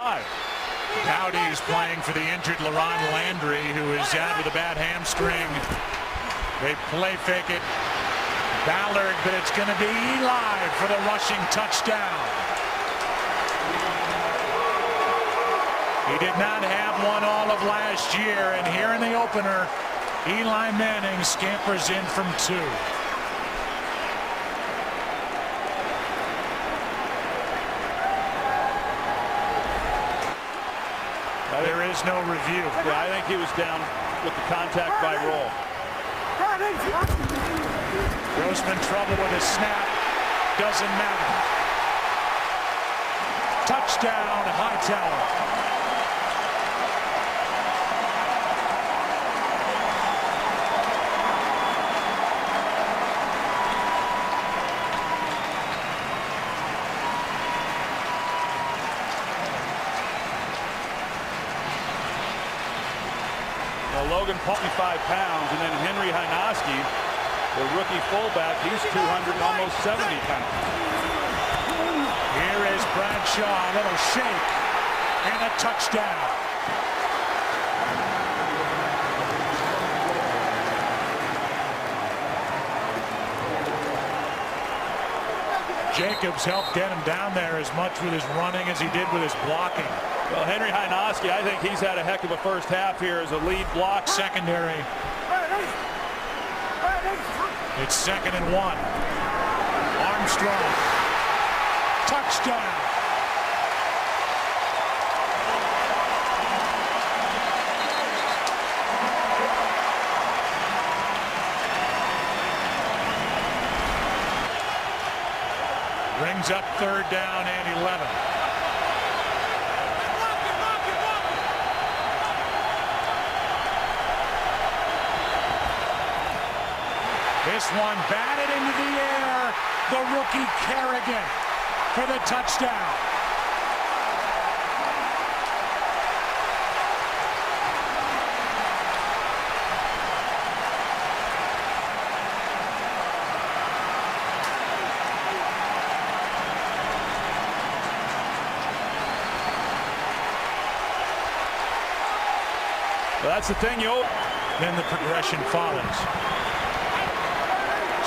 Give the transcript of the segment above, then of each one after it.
Dowdy's playing for the injured LaRon Landry, who is out with a bad hamstring. They play fake it. Ballard, but it's going to be Eli for the rushing touchdown. He did not have one all of last year, and here in the opener, Eli Manning scampers in from 2. There is no review. Yeah, I think he was down with the contact by roll. Grossman trouble with his snap. Doesn't matter. Touchdown, Hightower. Logan, 25 pounds, and then Henry Hynoski, the rookie fullback, he's 200 and almost 70 pounds. Here is Bradshaw, a little shake, and a touchdown. Jacobs helped get him down there as much with his running as he did with his blocking. Well, Henry Hynoski, I think he's had a heck of a first half here as a lead block. Secondary. It's 2nd and 1. Armstrong. Touchdown. Brings up 3rd down and 11. This one batted into the air. The rookie Kerrigan for the touchdown. Well, that's the thing, Then the progression follows.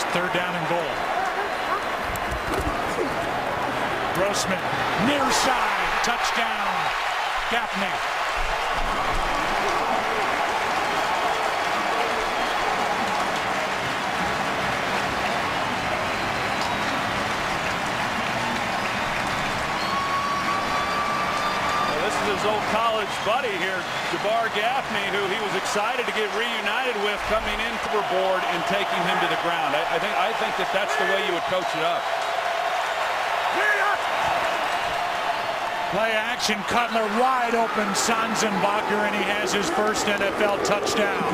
3rd down and goal. Grossman, near side, touchdown, Gaffney. Well, this is his old college buddy here, Jabbar Gaffney, who he was excited to get reunited with coming in overboard and taking him to the ground. I think that's the way you would coach it up. Play action, Cutler wide open, Sanzenbacher, and he has his first NFL touchdown.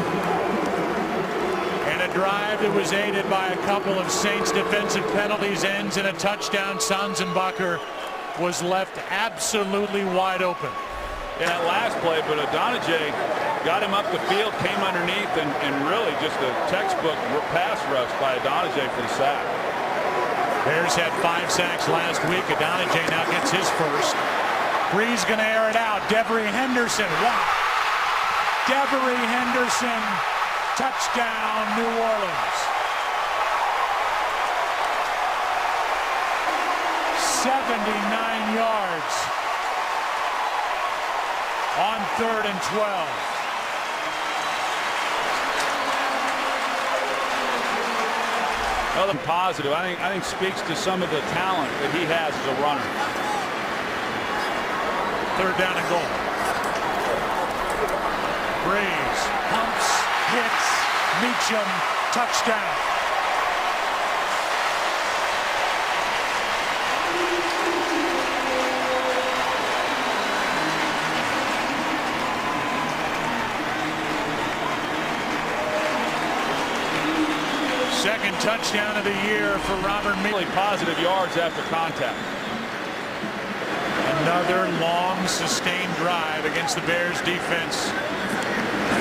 And a drive that was aided by a couple of Saints defensive penalties ends in a touchdown. Sanzenbacher was left absolutely wide open. In that last play, but Adonijay got him up the field, came underneath, and really just a textbook pass rush by Adonijay for the sack. Bears had 5 sacks last week. Adonijay now gets his first. Bree's going to air it out. Devery Henderson. Wow. Devery Henderson. Touchdown, New Orleans. 79 yards on 3rd and 12. Well, the positive, I think speaks to some of the talent that he has as a runner. 3rd down and goal. Breeze pumps, hits, Meacham, touchdown. Second touchdown of the year for Robert Mealy. Positive yards after contact. Another long, sustained drive against the Bears defense.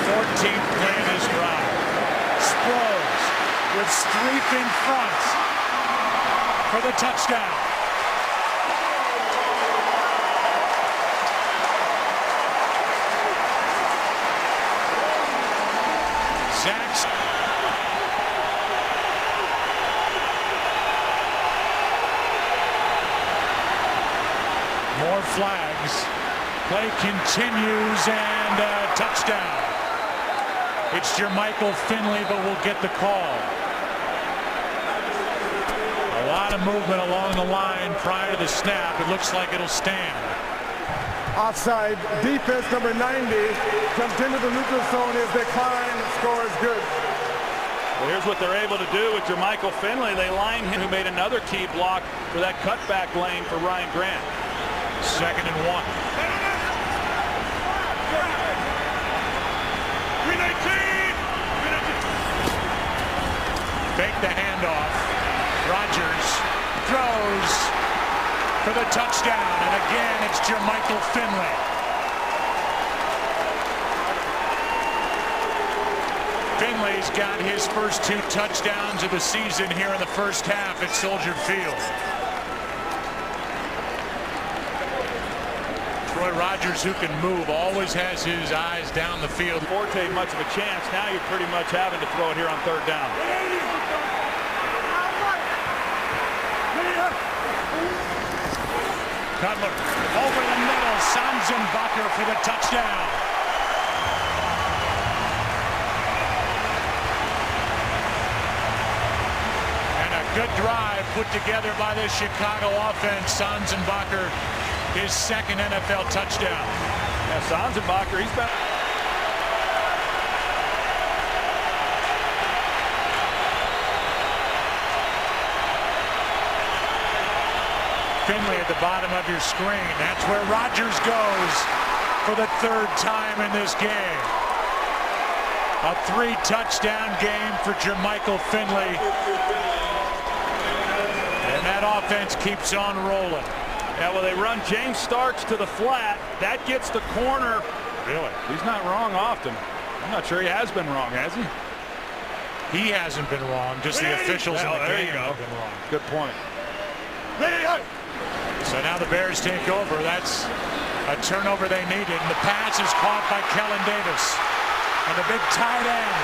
14th play of this drive. Sproles with Streif in front for the touchdown. sacks. More flags. Play continues and touchdown. It's Jermichael Finley, but we'll get the call. A lot of movement along the line prior to the snap. It looks like it'll stand. Offside. Defense number 90 jumped into the neutral zone. Is declined. Score is good. Well, here's what they're able to do with Jermichael Finley. They line him, who made another key block for that cutback lane for Ryan Grant. 2nd and 1. Fake the handoff. Rodgers throws for the touchdown, and again it's Jermichael Finley. Finley's got his first 2 touchdowns of the season here in the first half at Soldier Field. Troy Rodgers, who can move, always has his eyes down the field. Forte much of a chance. Now you're pretty much having to throw it here on 3rd down. Cutler over the middle. Sanzenbacher for the touchdown. And a good drive put together by this Chicago offense. Sanzenbacher, his 2nd NFL touchdown. Yeah, Sanzenbacher, he's been... Finley at the bottom of your screen. That's where Rodgers goes for the 3rd time in this game. A 3-touchdown game for Jermichael Finley. And that offense keeps on rolling. Yeah, well, they run James Starks to the flat. That gets the corner. Really? He's not wrong often. I'm not sure he has been wrong, has he? He hasn't been wrong. Just the officials in the game have been wrong. Good point. So now the Bears take over. That's a turnover they needed. And the pass is caught by Kellen Davis. And the big tight end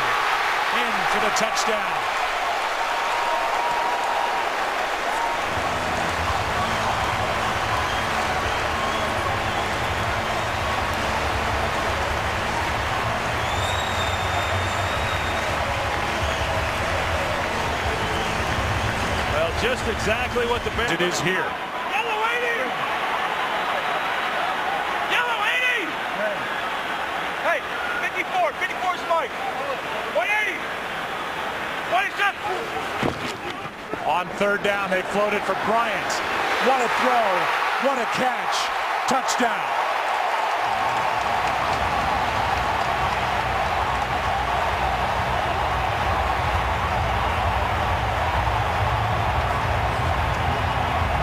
in for the touchdown. Well, just exactly what the Bears... It is here. Hey, 54 is Mike. 180. 27. On 3rd down, they floated for Bryant. What a throw. What a catch. Touchdown.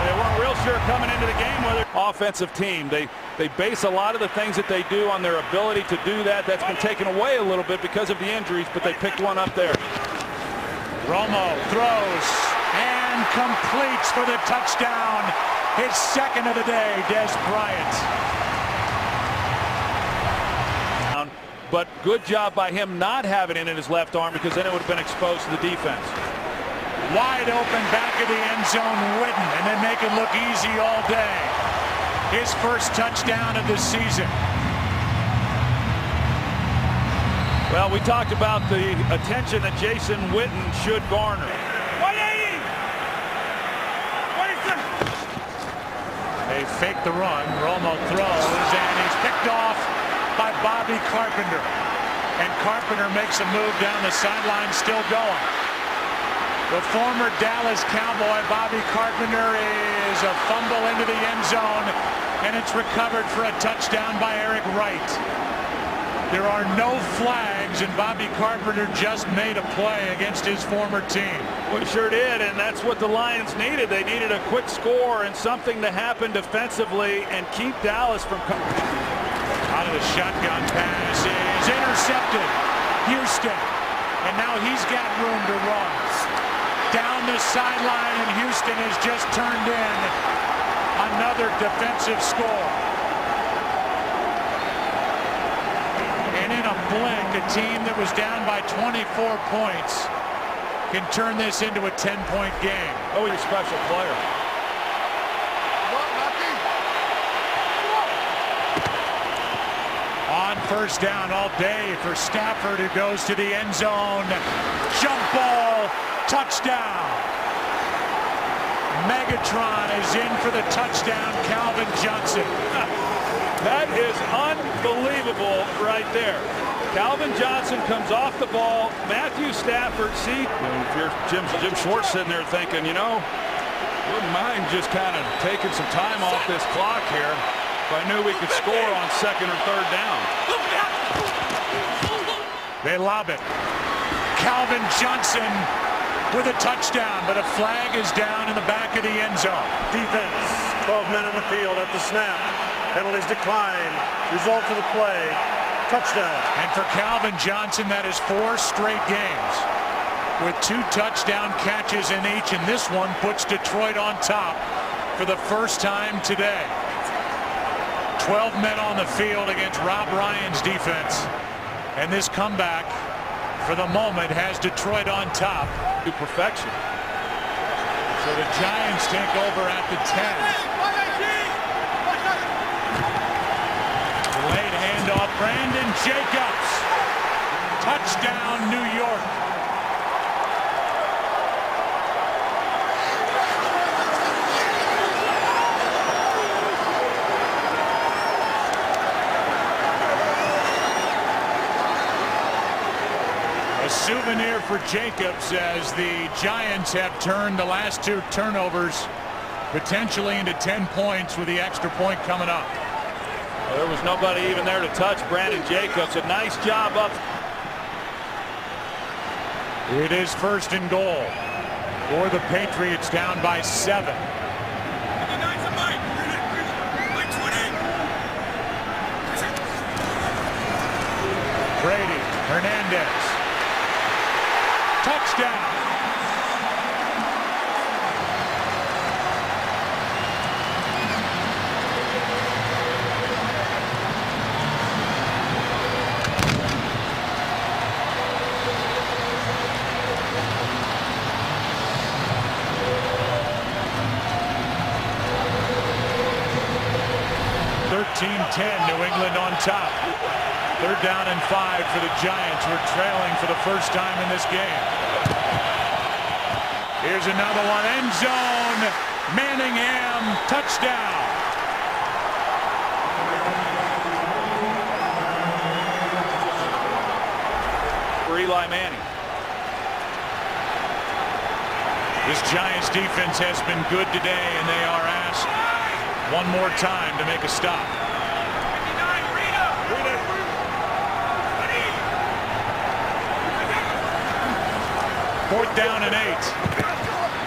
They weren't real sure coming into the game whether... Offensive team. They base a lot of the things that they do on their ability to do that. That's been taken away a little bit because of the injuries, but they picked one up there. Romo throws and completes for the touchdown. His 2nd of the day, Des Bryant. But good job by him not having it in his left arm, because then it would have been exposed to the defense. Wide open back of the end zone, Witten, and then make it look easy all day. His first touchdown of the season. Well, we talked about the attention that Jason Witten should garner. 180. 26. They fake the run. Romo throws, and he's picked off by Bobby Carpenter. And Carpenter makes a move down the sideline, still going. The former Dallas Cowboy, Bobby Carpenter, is a fumble into the end zone, and it's recovered for a touchdown by Eric Wright. There are no flags, and Bobby Carpenter just made a play against his former team. We sure did, and that's what the Lions needed. They needed a quick score and something to happen defensively and keep Dallas from... Out of the shotgun pass is intercepted. Houston, and now he's got room to run. Down the sideline, and Houston has just turned in another defensive score. And in a blink, a team that was down by 24 points can turn this into a 10-point game. Oh, he's a special player. On first down all day for Stafford, who goes to the end zone. Jump ball, touchdown. Megatron is in for the touchdown, Calvin Johnson. That is unbelievable right there. Calvin Johnson comes off the ball. Matthew Stafford, see, if you're Jim Schwartz sitting there thinking, wouldn't mind just kind of taking some time off this clock here if I knew we could score on second or third down. They lob it. Calvin Johnson with a touchdown, but a flag is down in the back of the end zone. Defense, 12 men on the field at the snap. Penalties decline. Result of the play, touchdown. And for Calvin Johnson, that is 4 straight games with 2 touchdown catches in each, and this one puts Detroit on top for the first time today. 12 men on the field against Rob Ryan's defense, and this comeback for the moment has Detroit on top to perfection. So the Giants take over at the 10. Late handoff, Brandon Jacobs. Touchdown, New York. A souvenir for Jacobs as the Giants have turned the last 2 turnovers potentially into 10 points with the extra point coming up. Well, there was nobody even there to touch Brandon Jacobs. A nice job up. It is first and goal for the Patriots, down by 7. Brady, Hernandez. Touchdown. New England on top. 3rd down and 5 for the Giants, who are trailing for the first time in this game. Here's another one. End zone. Manningham. Touchdown. For Eli Manning. This Giants defense has been good today, and they are asked one more time to make a stop. 4th down and 8.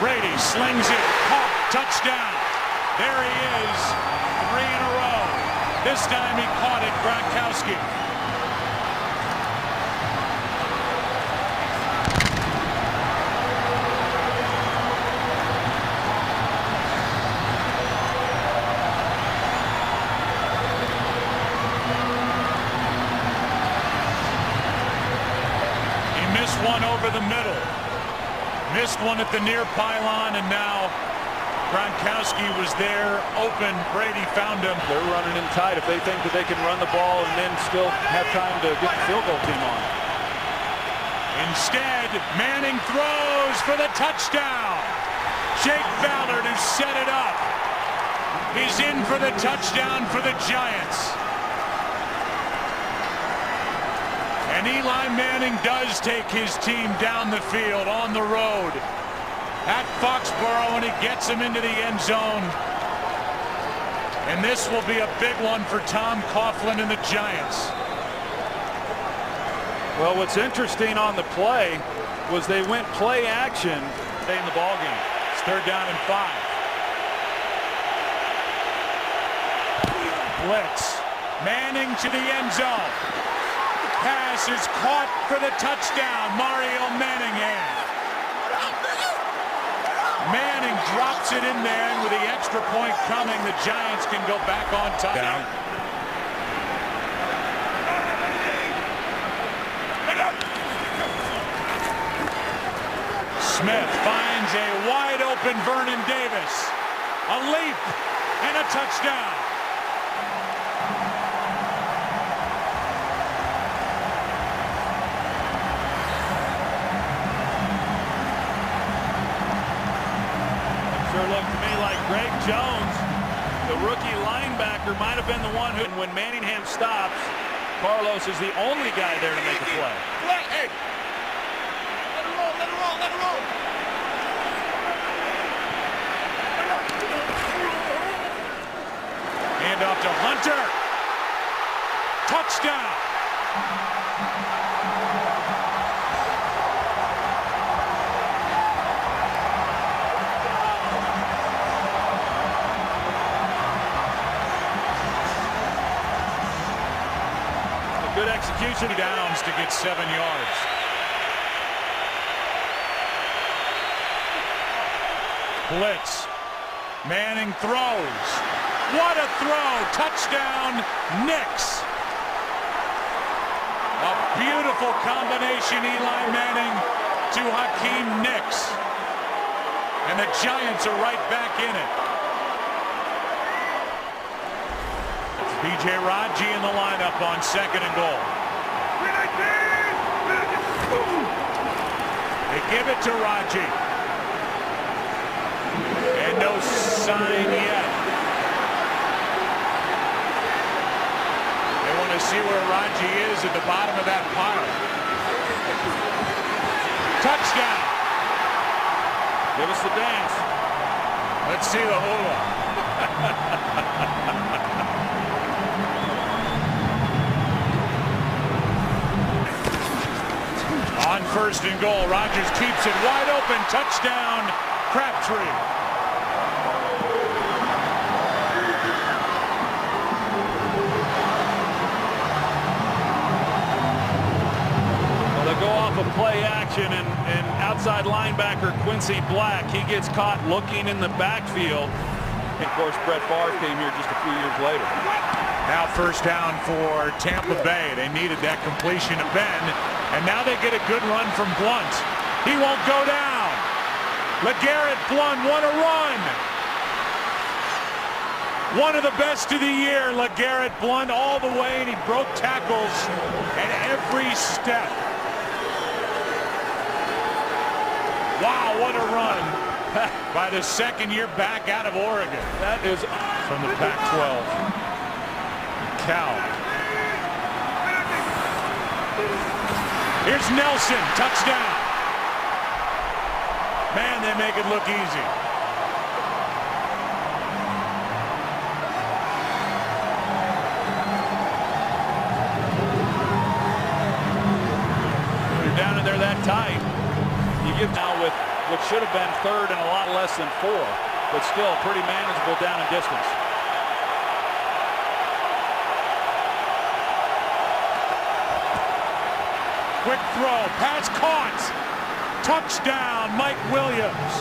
Brady slings it. Caught. Touchdown. There he is. 3 in a row. This time he caught it. Gronkowski. He missed one over the middle. Missed one at the near pylon, and now Gronkowski was there open. Brady found him. They're running in tight if they think that they can run the ball and then still have time to get the field goal team on. Instead, Manning throws for the touchdown. Jake Ballard, who set it up, is in for the touchdown for the Giants. And Eli Manning does take his team down the field on the road at Foxborough, and he gets him into the end zone. And this will be a big one for Tom Coughlin and the Giants. Well, what's interesting on the play was they went play action in the ball game. It's 3rd down and 5. Blitz. Manning to the end zone. Pass is caught for the touchdown. Mario Manningham. Manning drops it in there, and with the extra point coming, the Giants can go back on top. Smith finds a wide open Vernon Davis. A leap and a touchdown. Sure looked to me like Greg Jones, the rookie linebacker, might have been the one who, when Manningham stops, Carlos is the only guy there to make a play. Hey! Let it roll, let it roll, let it roll! Hand off to Hunter. Touchdown. Good execution. Downs to get 7 yards. Blitz. Manning throws. What a throw. Touchdown, Knicks. A beautiful combination, Eli Manning to Hakeem Nicks. And the Giants are right back in it. B.J. Raji in the lineup on 2nd and goal. They give it to Raji. And no sign yet. They want to see where Raji is at the bottom of that pile. Touchdown. Give us the dance. Let's see the hula. On 1st and goal, Rodgers keeps it wide open. Touchdown, Crabtree. Well, they go off of play action, and outside linebacker Quincy Black, he gets caught looking in the backfield. And of course, Brett Favre came here just a few years later. Now 1st down for Tampa Bay. They needed that completion to Ben. And now they get a good run from Blunt. He won't go down. LeGarrette Blunt, what a run. One of the best of the year, LeGarrette Blunt, all the way, and he broke tackles at every step. Wow, what a run by the 2nd year back out of Oregon. That is From the Pac-12. Cal. Here's Nelson, touchdown. Man, they make it look easy. When you're down in there that tight, you get now with what should have been 3rd and a lot less than 4, but still pretty manageable down in distance. Quick throw, pass caught. Touchdown, Mike Williams.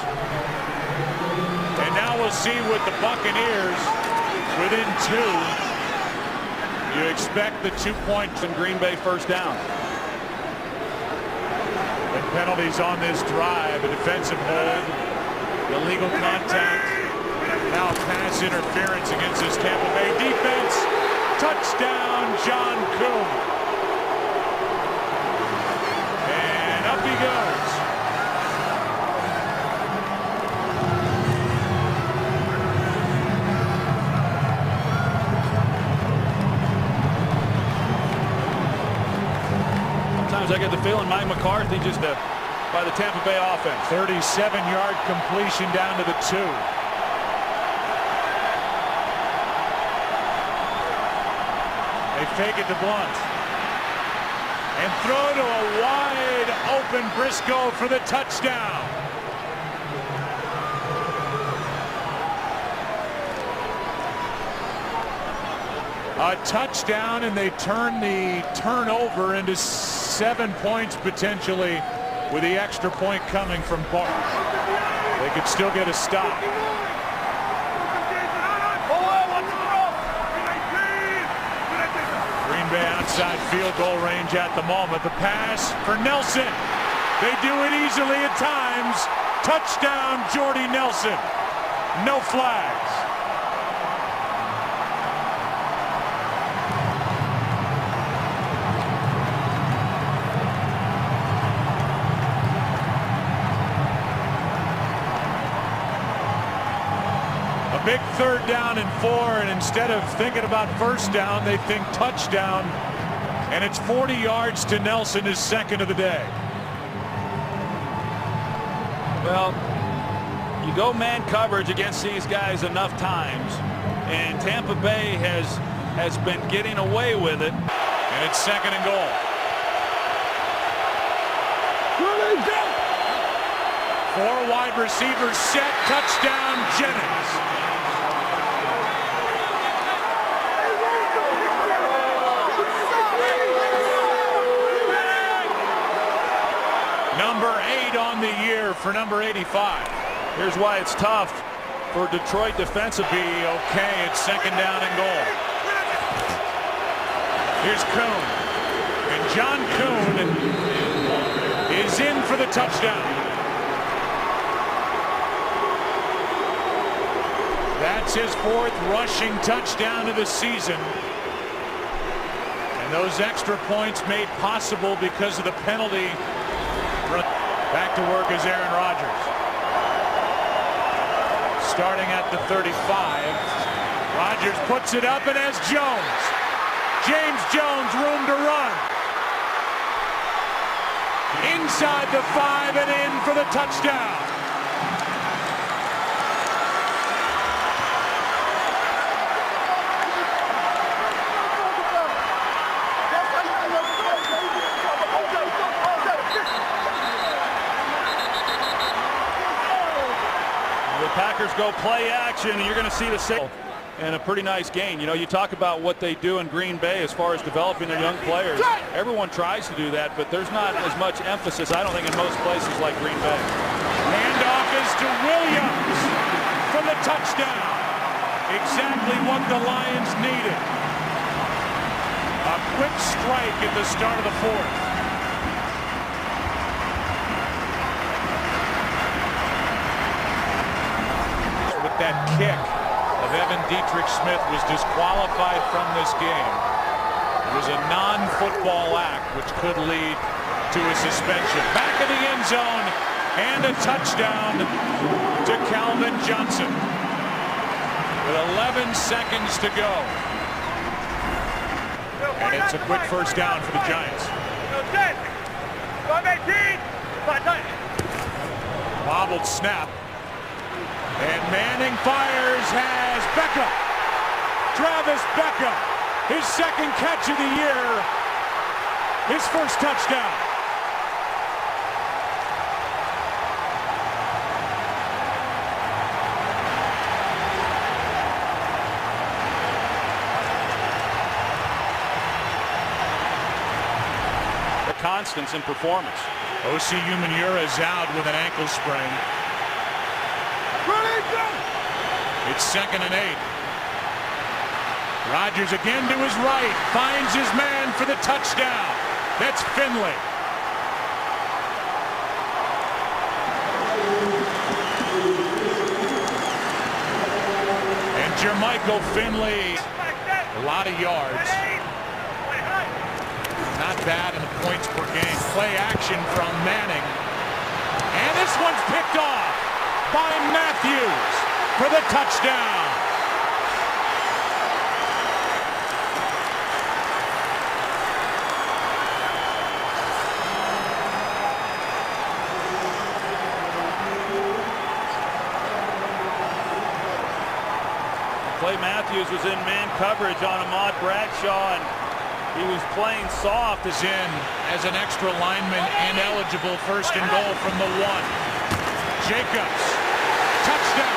And now we'll see with the Buccaneers within 2. You expect the 2 points in Green Bay 1st down. And penalties on this drive, a defensive hold, illegal contact, now pass interference against this Tampa Bay defense. Touchdown, John Coon. Up he goes. Sometimes I get the feeling Mike McCarthy just by the Tampa Bay offense. 37-yard completion down to the 2. They fake it to Blunt. And throw to a wide open Briscoe for the touchdown. A touchdown, and they turn the turnover into 7 points potentially with the extra point coming from Bart. They could still get a stop. Green Bay outside field goal range at the moment. The pass for Nelson. They do it easily at times. Touchdown, Jordy Nelson. No flags. A big 3rd down and 4, and instead of thinking about 1st down, they think touchdown. And it's 40 yards to Nelson, his 2nd of the day. Well, you go man coverage against these guys enough times, and Tampa Bay has been getting away with it. And it's 2nd and goal. 4 wide receivers set. Touchdown, Jennings. Number 8 on the year for number 85. Here's why it's tough for Detroit defensively. Okay, it's 2nd down and goal. Here's Kuhn. And John Kuhn is in for the touchdown. That's his 4th rushing touchdown of the season. And those extra points made possible because of the penalty. Back to work is Aaron Rodgers. Starting at the 35. Rodgers puts it up and has Jones. James Jones, room to run. Inside the 5 and in for the touchdown. Packers go play action, and you're going to see the sale and a pretty nice gain. You know, you talk about what they do in Green Bay as far as developing their young players. Everyone tries to do that, but there's not as much emphasis, I don't think, in most places like Green Bay. Handoff is to Williams for the touchdown. Exactly what the Lions needed. A quick strike at the start of the 4th. That kick of Evan Dietrich Smith was disqualified from this game. It was a non-football act which could lead to a suspension. Back in the end zone and a touchdown to Calvin Johnson with 11 seconds to go. And it's a quick 1st down for the Giants. Bobbled snap. And Manning fires, has Becca. Travis Becca, his 2nd catch of the year, his 1st touchdown. The constants in performance. O.C. Umenyiora is out with an ankle sprain. It's 2nd and 8. Rodgers again to his right, finds his man for the touchdown. That's Finley. And Jermichael Finley, a lot of yards. Not bad in the points per game. Play action from Manning. And this one's picked off by Matthews for the touchdown. Clay Matthews was in man coverage on Ahmad Bradshaw, and he was playing soft. Is in as an extra lineman, ineligible. 1st and goal from the 1. Jacobs, touchdown.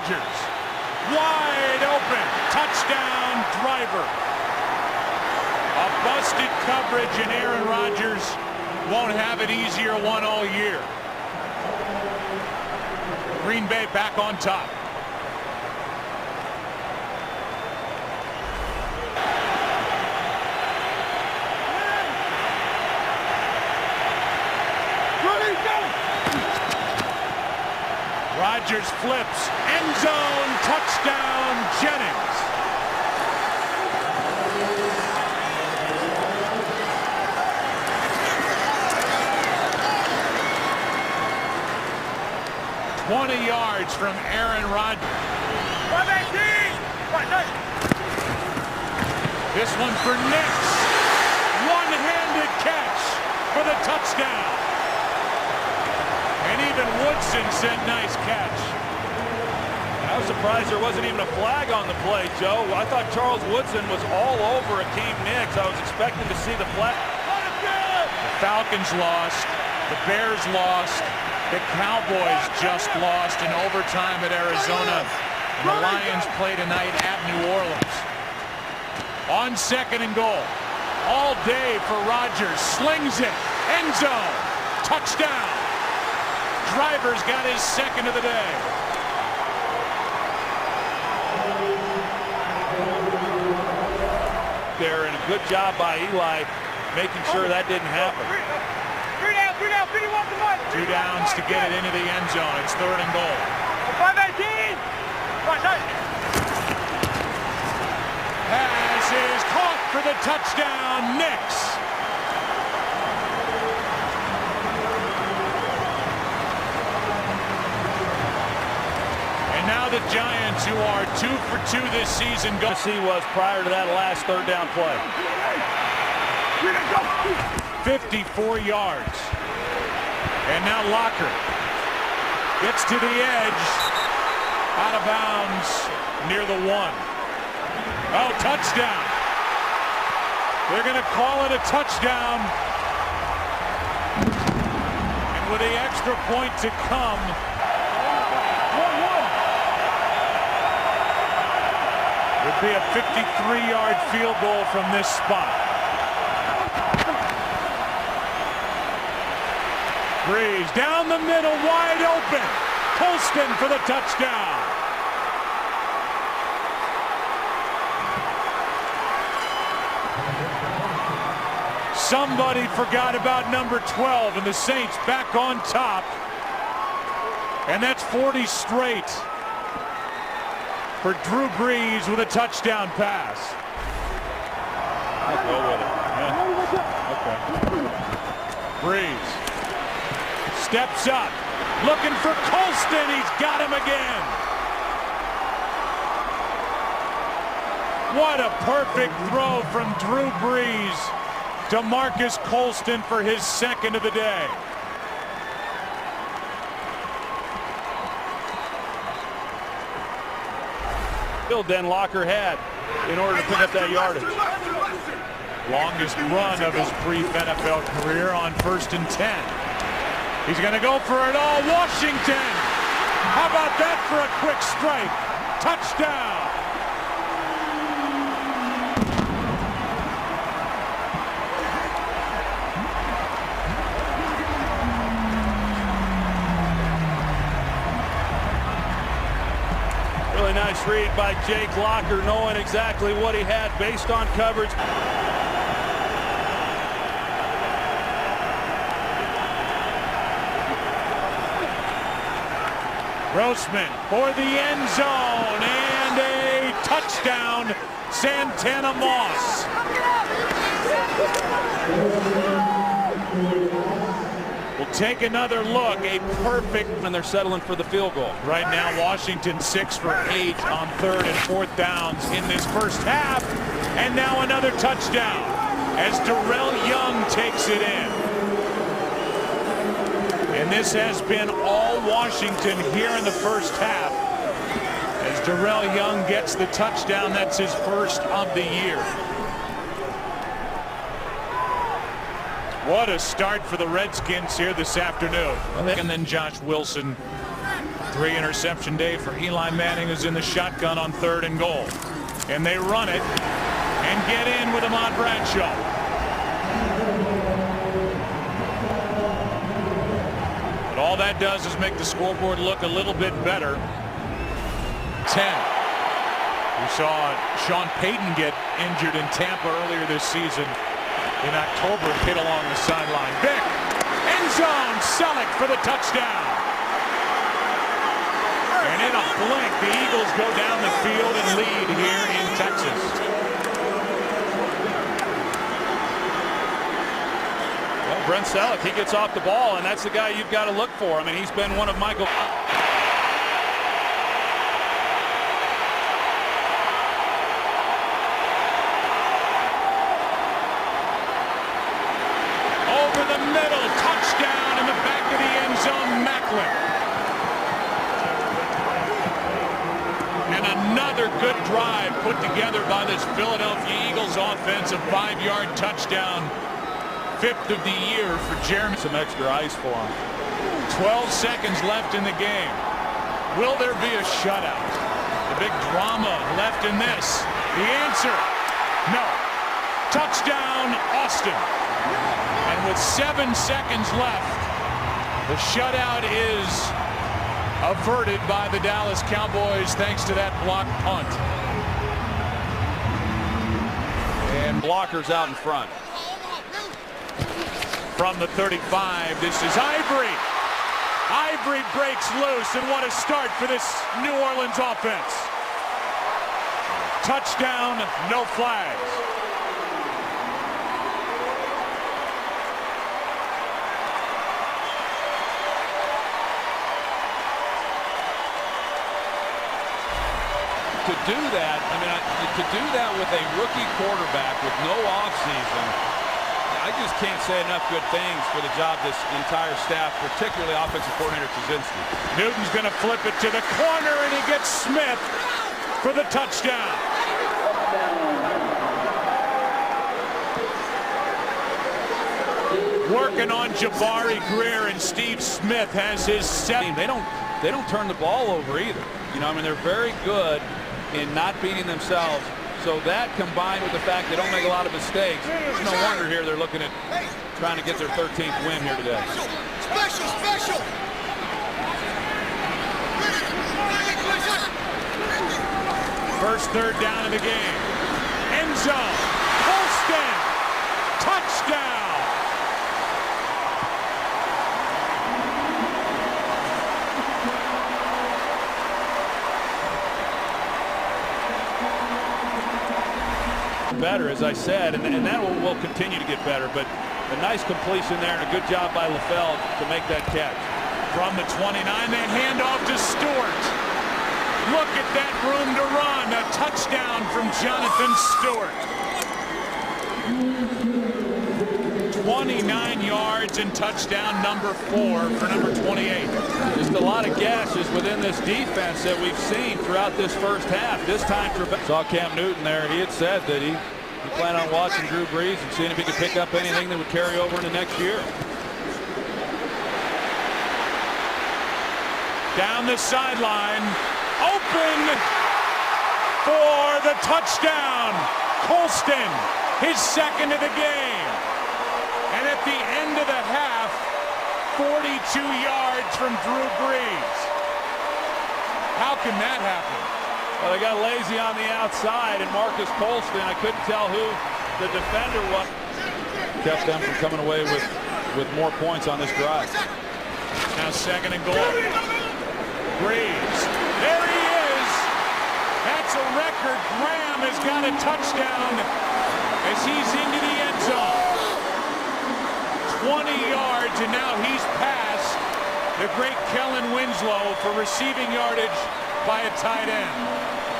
Rodgers. Wide open. Touchdown, Driver. A busted coverage, and Aaron Rodgers won't have it easier one all year. Green Bay back on top. Rodgers flips, end zone, touchdown, Jennings. $20 yards from Aaron Rodgers. This one for Nix. One-handed catch for the touchdown. And even Woodson said nice catch. I was surprised there wasn't even a flag on the play, Joe. I thought Charles Woodson was all over Akeem Nicks. I was expecting to see the flag. The Falcons lost. The Bears lost. The Cowboys just lost in overtime at Arizona. And the Lions play tonight at New Orleans. On 2nd and goal. All day for Rodgers. Slings it. End zone. Touchdown. Driver's got his 2nd of the day. There, and a good job by Eli making sure that didn't happen. 2 downs to get it into the end zone. It's 3rd and goal. 5-18. Pass is caught for the touchdown. Nix. And now the Giants, who are 2 for 2 this season, go. He was prior to that last 3rd down play. 54 yards. And now Locker gets to the edge. Out of bounds near the 1. Oh, touchdown. They're going to call it a touchdown. And with the extra point to come, would be a 53-yard field goal from this spot. Breeze down the middle, wide open. Colston for the touchdown. Somebody forgot about number 12, and the Saints back on top. And that's 40 straight for Drew Brees with a touchdown pass. I'll go with it. Yeah. Okay. Brees steps up, looking for Colston. He's got him again. What a perfect throw from Drew Brees to Marcus Colston for his 2nd of the day. Bill Denlocker had in order to pick up that yardage. Longest run of his brief NFL career on 1st and 10. He's going to go for it all. Washington. How about that for a quick strike? Touchdown. Really nice read by Jake Locker, knowing exactly what he had based on coverage. Grossman for the end zone and a touchdown, Santana Moss. We'll take another look. A perfect, And they're settling for the field goal. right now. Washington 6 for 8 on 3rd and 4th downs in this first half. And now another touchdown as Darrell Young takes it in. And this has been all Washington here in the first half. As Darrell Young gets the touchdown, that's his first of the year. What a start for the Redskins here this afternoon. And then Josh Wilson 3-interception day for Eli Manning, who's in the shotgun on 3rd and goal. And they run it and get in with Ahmad Bradshaw. But all that does is make the scoreboard look a little bit better. 10. We saw Sean Payton get injured in Tampa earlier this season. In October, hit along the sideline. Vick, end zone, Selleck for the touchdown. And in a blink, the Eagles go down the field and lead here in Texas. Well, Brent Selleck, he gets off the ball, and that's the guy you've got to look for. I mean, he's been one of Michael. Over the middle, touchdown in the back of the end zone, Macklin. And another good drive put together by this Philadelphia Eagles offense, a 5-yard touchdown, 5th of the year for Jeremy. Some extra ice for him. 12 seconds left in the game. Will there be a shutout? The big drama left in this. The answer, no. Touchdown, Austin. And with 7 seconds left, the shutout is averted by the Dallas Cowboys thanks to that blocked punt. And blockers out in front. From the 35, this is Ivory. Ivory breaks loose, and what a start for this New Orleans offense. Touchdown, no flags. To do that, I mean, to do that with a rookie quarterback with no offseason, I just can't say enough good things for the job this entire staff, particularly offensive coordinator Kaczynski. Newton's going to flip it to the corner, and he gets Smith for the touchdown. Working on Jabari Greer, and Steve Smith has his 7th. They don't turn the ball over either. You know, I mean, they're very good in not beating themselves. So that combined with the fact they don't make a lot of mistakes, it's no wonder here they're looking at trying to get their 13th win here today. Special! First 3rd down of the game. End zone. Holston. Touchdown. Better, as I said, and that will continue to get better, but a nice completion there and a good job by LaFell to make that catch. From the 29, that handoff to Stewart. Look at that room to run. A touchdown from Jonathan Stewart. 29 yards and touchdown number 4 for number 28. Just a lot of gashes within this defense that we've seen throughout this first half. This time for saw Cam Newton there. He had said that he planned on watching Drew Brees and seeing if he could pick up anything that would carry over into next year. Down the sideline, open for the touchdown. Colston, his 2nd of the game. And at the end of the half, 42 yards from Drew Brees. How can that happen? Well, they got lazy on the outside, and Marcus Colston, I couldn't tell who the defender was. Kept them from coming away with more points on this drive. Now 2nd and goal. Brees. There he is. That's a record. Graham has got a touchdown as he's into the end zone. 20 yards, and now he's past the great Kellen Winslow for receiving yardage by a tight end.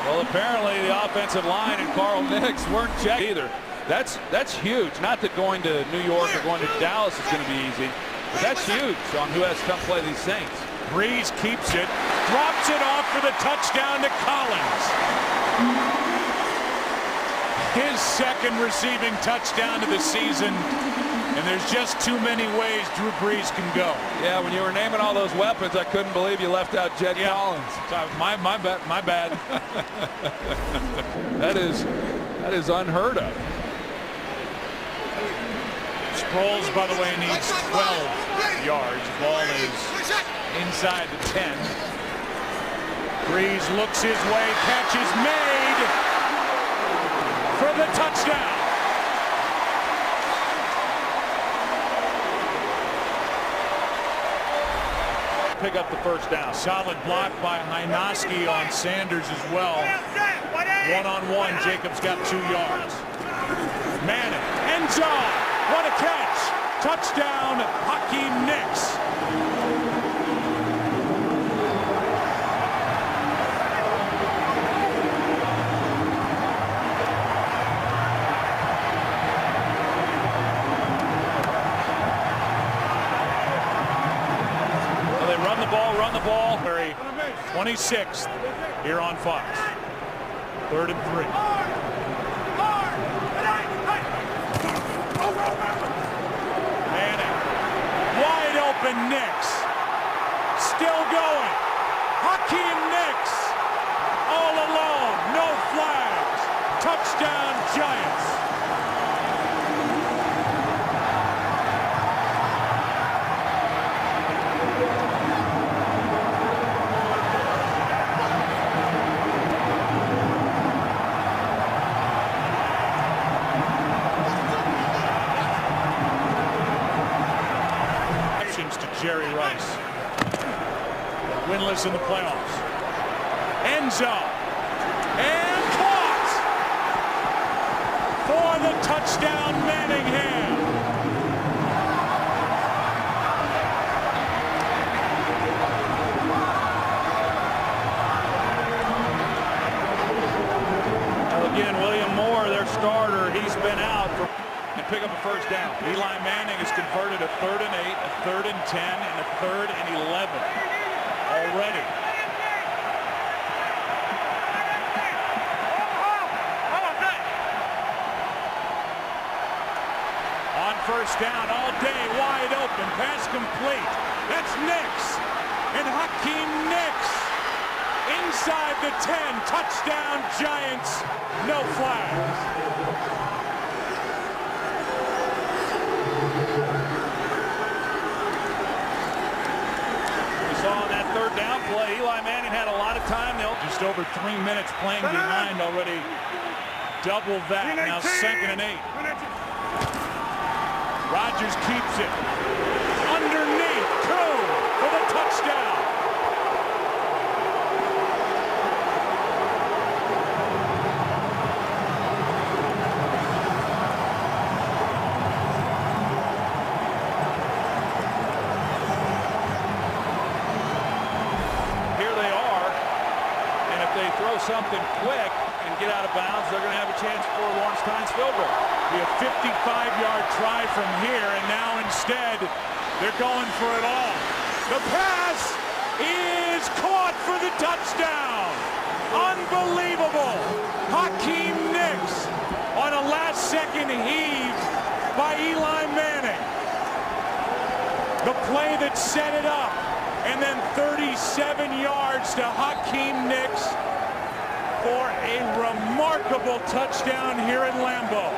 Well, apparently the offensive line and Carl Nix weren't checked either. That's huge. Not that going to New York or going to Dallas is going to be easy, but that's huge on who has to come play these Saints. Brees keeps it, drops it off for the touchdown to Collins. His 2nd receiving touchdown of the season, And there's just too many ways Drew Brees can go. Yeah, when you were naming all those weapons, I couldn't believe you left out Jed Collins. My bad. That is unheard of. Sproles, by the way, needs 12 yards. Ball is inside the 10. Brees looks his way, catch is made for the touchdown. Pick up the first down. Solid block by Hynoski on Sanders as well. One-on-one, Jacobs got 2 yards. Manning, end zone, what a catch! Touchdown, Hakeem Nicks. Run the ball. 26th here on Fox. 3rd and 3. Manning. Wide open Nicks. Still going. Hakeem Nicks. All alone. No flags. Touchdown Giants. Jerry Rice. Winless in the playoffs. End zone. And caught for the touchdown, Manningham. Well, again, William Moore, their starter, he's been out for pick up a first down. Eli Manning has converted a 3rd and 8, a 3rd and 10, and a 3rd and 11 already. On first down all day, wide open, pass complete. That's Nicks, and Hakeem Nicks inside the 10, touchdown Giants, no flags. On that 3rd down play, Eli Manning had a lot of time. Just over 3 minutes playing behind already. Double that. Now 2nd and 8. Rodgers keeps it. Underneath. Coon for the touchdown. Something quick and get out of bounds, they're going to have a chance for Lawrence Tynes field goal. Be a 55-yard try from here, and now instead they're going for it all. The pass is caught for the touchdown. Unbelievable. Hakeem Nicks on a last-second heave by Eli Manning. The play that set it up, and then 37 yards to Hakeem Nicks for a remarkable touchdown here in Lambeau.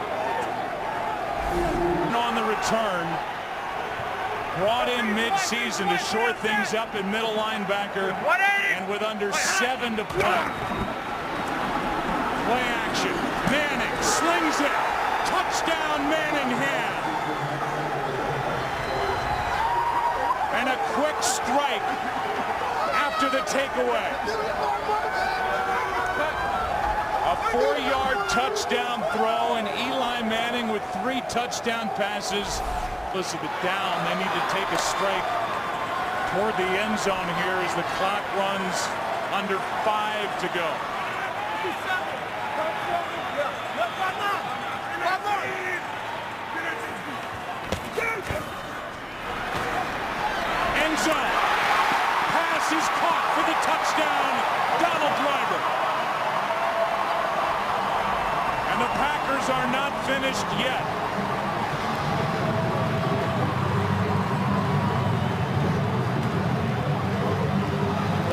On the return, brought in mid-season to shore things up in middle linebacker, and with under 7 to play. Play action. Manning slings it. Touchdown Manningham. And a quick strike after the takeaway. A 4-yard touchdown throw, and Eli Manning with 3 touchdown passes. Listen, it down. They need to take a strike toward the end zone here as the clock runs under 5 to go. End zone. Pass is caught for the touchdown. Donald Driver. And the Packers are not finished yet.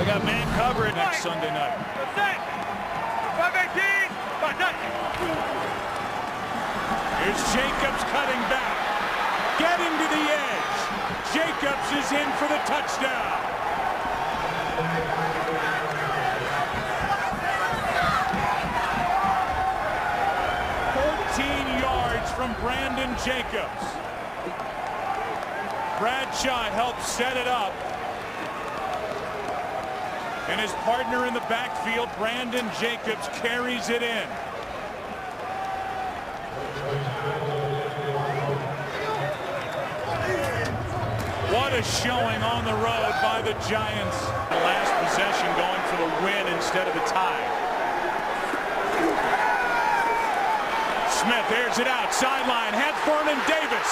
got man coverage next Sunday night. 518. Here's Jacobs cutting back. Getting to the edge. Jacobs is in for the touchdown. From Brandon Jacobs. Bradshaw helps set it up. And his partner in the backfield, Brandon Jacobs, carries it in. What a showing on the road by the Giants. The last possession going for the win instead of the tie. Smith airs it out, sideline, has Vernon Davis.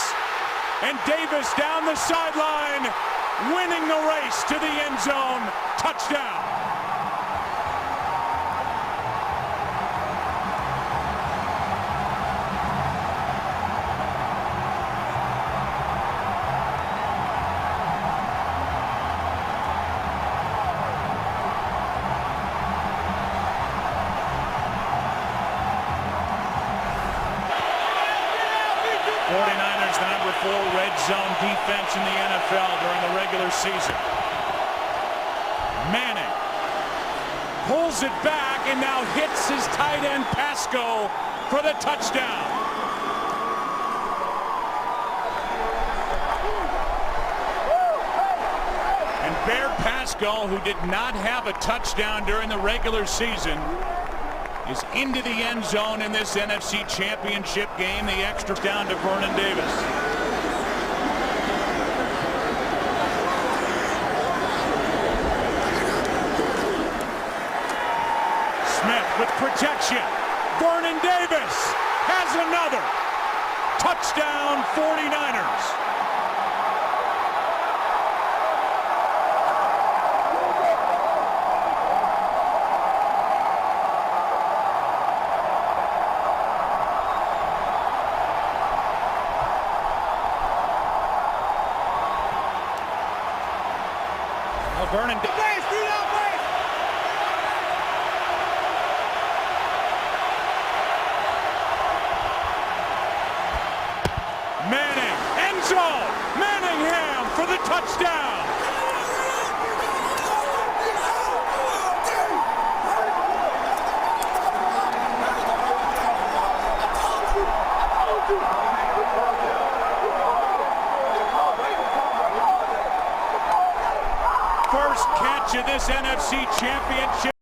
And Davis down the sideline, winning the race to the end zone. Touchdown. '49ers, the number 4 red zone defense in the NFL during the regular season. Manning pulls it back and now hits his tight end Pasco for the touchdown. And Bear Pasco, who did not have a touchdown during the regular season, is into the end zone in this NFC Championship game. The extra down to Vernon Davis. Smith with protection. Vernon Davis has another. Touchdown 49ers. Vernon Manning, end zone. Manningham for the touchdown. First catch of this NFC Championship.